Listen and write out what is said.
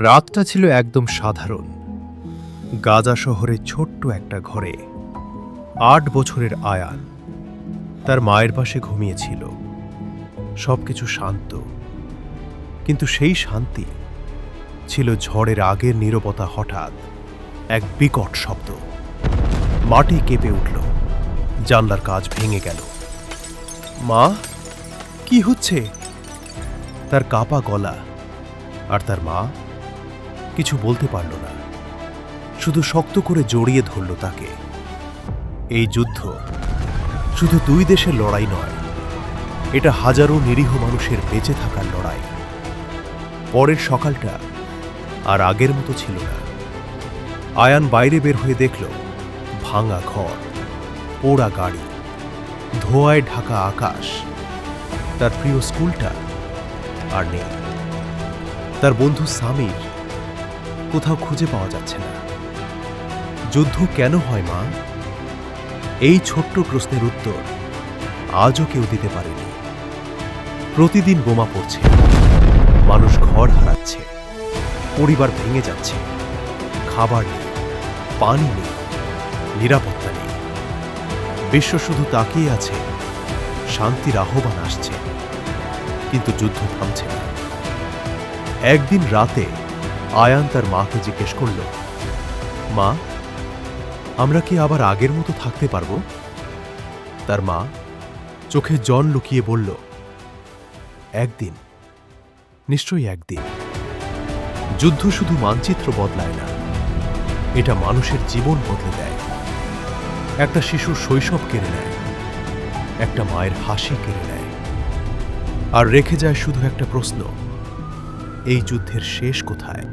রাতটা ছিল একদম সাধারণ। গাজা শহরে ছোট্ট একটা ঘরে ৮ বছরের আয়ান তার মায়ের পাশে ঘুমিয়েছিল। সবকিছু শান্ত, কিন্তু সেই শান্তি ছিল ঝড়ের আগের নীরবতা। হঠাৎ এক বিকট শব্দ, মাটি কেঁপে উঠল, জানলার কাঁচ ভেঙে গেল। মা, কি হচ্ছে? তার কাঁপা গলা, আর তার মা কিছু বলতে পারল না, শুধু শক্ত করে জড়িয়ে ধরল তাকে। এই যুদ্ধ শুধু দুই দেশের লড়াই নয়, এটা হাজারো নিরীহ মানুষের বেঁচে থাকার লড়াই। পরের সকালটা আর আগের মতো ছিল না। আয়ান বাইরে বের হয়ে দেখল ভাঙা ঘর, পোড়া গাড়ি, ধোঁয়ায় ঢাকা আকাশ। তার প্রিয় স্কুলটা আর নেই। তার বন্ধু সামির কোথাও খুঁজে পাওয়া যাচ্ছে না। যুদ্ধ কেন হয় মা? এই ছোট্ট প্রশ্নের উত্তর আজও কেউ দিতে পারেনি। প্রতিদিন বোমা পড়ছে, মানুষ ঘর হারাচ্ছে, পরিবার ভেঙে যাচ্ছে, খাবার নেই, পানি নেই, নিরাপত্তা নেই। বিশ্ব শুধু তাকিয়ে আছে, শান্তির আহ্বান আসছে, কিন্তু যুদ্ধ থামছে না। একদিন রাতে আয়ান তার মাকে জিজ্ঞেস করল, মা, আমরা কি আবার আগের মতো থাকতে পারব? তার মা চোখে জল লুকিয়ে বলল, একদিন, নিশ্চয়ই একদিন। যুদ্ধ শুধু মানচিত্র বদলায় না, এটা মানুষের জীবন বদলে দেয়। একটা শিশুর শৈশব কেড়ে নেয়, একটা মায়ের হাসি কেড়ে নেয়, আর রেখে যায় শুধু একটা প্রশ্ন, এই যুদ্ধের শেষ কোথায়?